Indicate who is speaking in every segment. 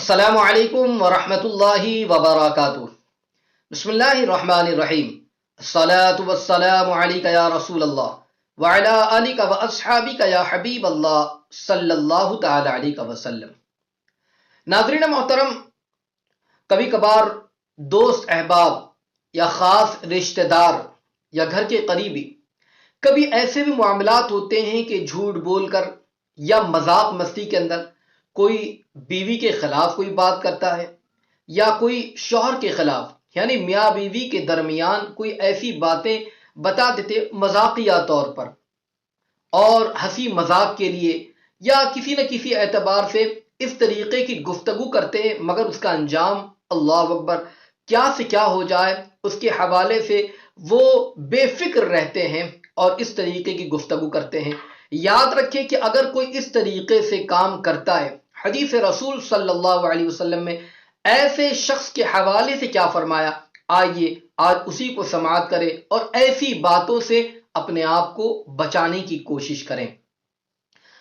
Speaker 1: अस्सलामु अलैकुम वरहमतुल्लाहि वबरकातुह। बिस्मिल्लाहिर्रहमानिर्रहीम। अस्सलातु वस्सलामु अलैका या रसूल अल्लाह व अला आलिका व अस्हाबिका या हबीब अल्लाह सल्लल्लाहु तआला अलैहि वसल्लम। नाज़रीन मोहतरम, कभी कभार दोस्त अहबाब या ख़ास रिश्तेदार या घर के करीबी कभी ऐसे भी मामलात होते हैं कि झूठ बोलकर या मजाक मस्ती के अंदर कोई बीवी के खिलाफ कोई बात करता है या कोई शौहर के खिलाफ यानी मियाँ बीवी के दरमियान कोई ऐसी बातें बता देते मजाकिया तौर पर और हंसी मजाक के लिए या किसी न किसी एतबार से इस तरीके की गुफ्तगू करते हैं, मगर उसका अंजाम अल्लाह अकबर क्या से क्या हो जाए उसके हवाले से वो बेफिक्र रहते हैं और इस तरीके की गुफ्तगू करते हैं। याद रखें कि अगर कोई इस तरीके से काम करता है, हदीस रसूल सल्लल्लाहु अलैहि वसल्लम में ऐसे शख्स के हवाले से क्या फरमाया, आइए आज उसी को समाअत करें और ऐसी बातों से अपने आप को बचाने की कोशिश करें।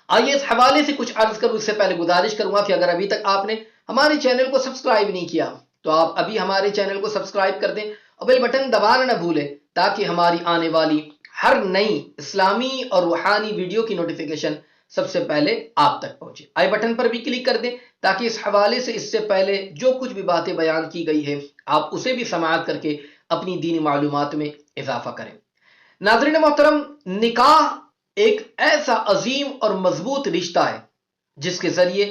Speaker 1: आइए इस हवाले से कुछ अर्ज करूं। इससे पहले गुजारिश करूंगा कि अगर अभी तक आपने हमारे चैनल को सब्सक्राइब नहीं किया तो आप अभी हमारे चैनल को सब्सक्राइब कर दें और बेल बटन दबाना न भूलें ताकि हमारी आने वाली हर नई इस्लामी और रूहानी वीडियो की नोटिफिकेशन सबसे पहले आप तक पहुंचे। आई बटन पर भी क्लिक कर दें ताकि इस हवाले से इससे पहले जो कुछ भी बातें बयान की गई है आप उसे भी समाअत करके अपनी दीनी मालूमात में इजाफा करें। नाज़रीन मोहतरम, निकाह एक ऐसा अजीम और मजबूत रिश्ता है जिसके जरिए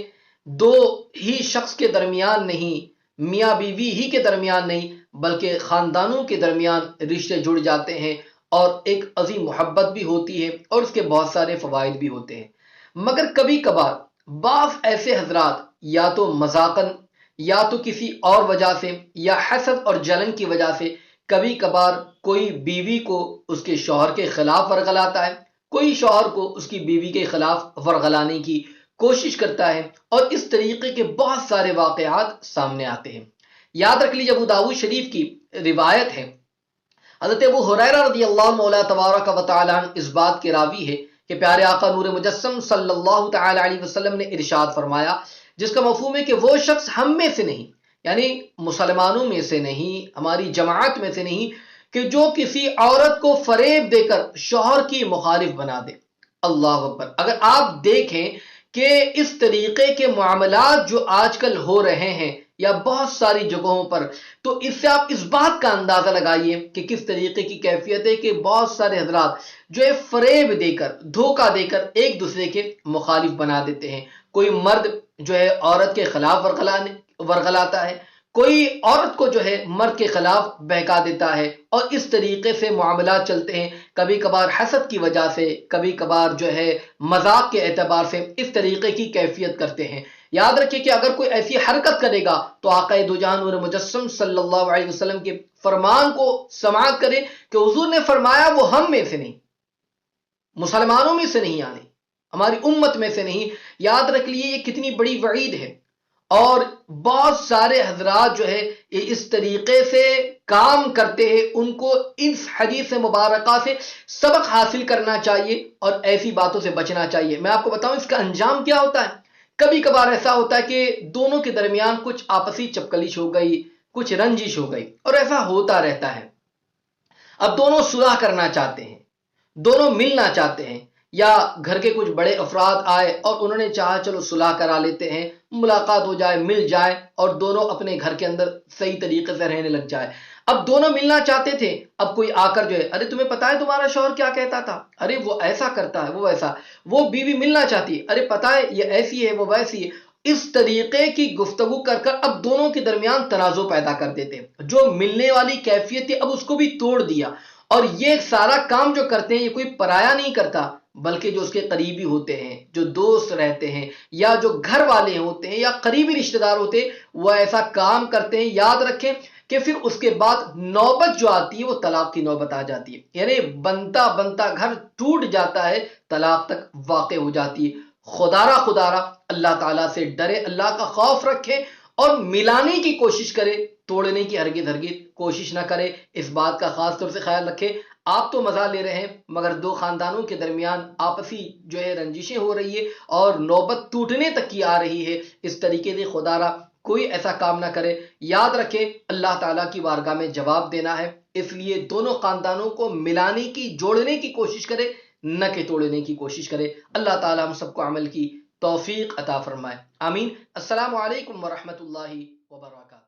Speaker 1: दो ही शख्स के दरमियान नहीं, मियाँ बीवी ही के दरमियान नहीं बल्कि खानदानों के दरमियान रिश्ते जुड़ जाते हैं और एक अजीम मोहब्बत भी होती है और उसके बहुत सारे फवाइद भी होते हैं। मगर कभी कभार बास ऐसे हजरात या तो मजाकन या तो किसी और वजह से या हसद और जलन की वजह से कभी कभार कोई बीवी को उसके शौहर के खिलाफ वर्गलाता है, कोई शौहर को उसकी बीवी के खिलाफ वर्गलाने की कोशिश करता है और इस तरीके के बहुत सारे वाकयात सामने आते हैं। याद रख लीजिए, अबू दाऊद शरीफ की रिवायत है, हज़रत अबू हुरैरा रज़ियल्लाहु मौला तबारक व तआला अन्हु इस बात के रावी है कि प्यारे आका नूर मुजस्सम सल्लल्लाहु तआला अलैहि वसल्लम ने इरशाद फरमाया, जिसका मफहूम है कि वो शख्स हम में से नहीं यानी मुसलमानों में से नहीं, हमारी जमात में से नहीं कि जो किसी औरत को फरेब देकर शौहर की मुखालिफ बना दे। अल्लाह अकबर। अगर आप देखें कि इस तरीके के मामलात जो आजकल हो रहे हैं या बहुत सारी जगहों पर, तो इससे आप इस बात का अंदाजा लगाइए कि किस तरीके की कैफियत है कि बहुत सारे हजरात जो है फरेब देकर, धोखा देकर एक दूसरे के मुखालिफ बना देते हैं। कोई मर्द जो है औरत के खिलाफ वर्गलाता है, कोई औरत को जो है मर्द के खिलाफ बहका देता है और इस तरीके से मामलात चलते हैं। कभी कभार हसद की वजह से, कभी कभार जो है मजाक के एतबार से इस तरीके की कैफियत करते हैं। याद रखिए कि अगर कोई ऐसी हरकत करेगा तो आका दो जहां नूर मुजस्सम सल्लल्लाहु अलैहि वसल्लम के फरमान को समाअत करें कि हुजूर ने फरमाया वो हम में से नहीं, मुसलमानों में से नहीं, यानी हमारी उम्मत में से नहीं। याद रख लिए ये कितनी बड़ी वईद है और बहुत सारे हजरात जो है ये इस तरीके से काम करते हैं। उनको इस हदीस मुबारका से सबक हासिल करना चाहिए और ऐसी बातों से बचना चाहिए। मैं आपको बताऊं इसका अंजाम क्या होता है। कभी कभार ऐसा होता है कि दोनों के दरमियान कुछ आपसी चपकलिश हो गई, कुछ रंजिश हो गई और ऐसा होता रहता है। अब दोनों सुलह करना चाहते हैं, दोनों मिलना चाहते हैं, या घर के कुछ बड़े अफराद आए और उन्होंने चाहा चलो सुलह करा लेते हैं, मुलाकात हो जाए, मिल जाए और दोनों अपने घर के अंदर सही तरीके से रहने लग जाए। अब दोनों मिलना चाहते थे, अब कोई आकर जो है, अरे तुम्हें पता है तुम्हारा शौहर क्या कहता था, अरे वो ऐसा करता है, वो ऐसा, वो बीवी मिलना चाहती है, अरे पता है ये ऐसी है, वो वैसी है। इस तरीके की गुफ्तगू कर कर अब दोनों के दरमियान तनाज़ो पैदा कर देते हैं। जो मिलने वाली कैफियत थी अब उसको भी तोड़ दिया। और ये सारा काम जो करते हैं ये कोई पराया नहीं करता बल्कि जो उसके करीबी होते हैं, जो दोस्त रहते हैं या जो घर वाले होते हैं या करीबी रिश्तेदार होते हैं, वो ऐसा काम करते हैं। याद रखें कि फिर उसके बाद नौबत जो आती है वो तलाक की नौबत आ जाती है, यानी बनता बनता घर टूट जाता है, तलाक तक वाक़ हो जाती है। खुदारा अल्लाह ताला से डरे, अल्लाह का खौफ रखें और मिलाने की कोशिश करे, तोड़ने की हरगिज़ कोशिश ना करे। इस बात का खास तौर से ख्याल रखें। आप तो मजा ले रहे हैं मगर दो खानदानों के दरमियान आपसी जो है रंजिशें हो रही है और नौबत टूटने तक की आ रही है। इस तरीके से खुदारा کوئی ایسا کام نہ کرے. یاد رکھیں اللہ تعالیٰ کی بارگاہ میں جواب دینا ہے، اس لیے دونوں خاندانوں کو ملانے کی، جوڑنے کی کوشش کرے، نہ کہ توڑنے کی کوشش کرے. اللہ تعالیٰ ہم سب کو عمل کی توفیق عطا فرمائے. آمین. السلام علیکم ورحمۃ اللہ وبرکاتہ.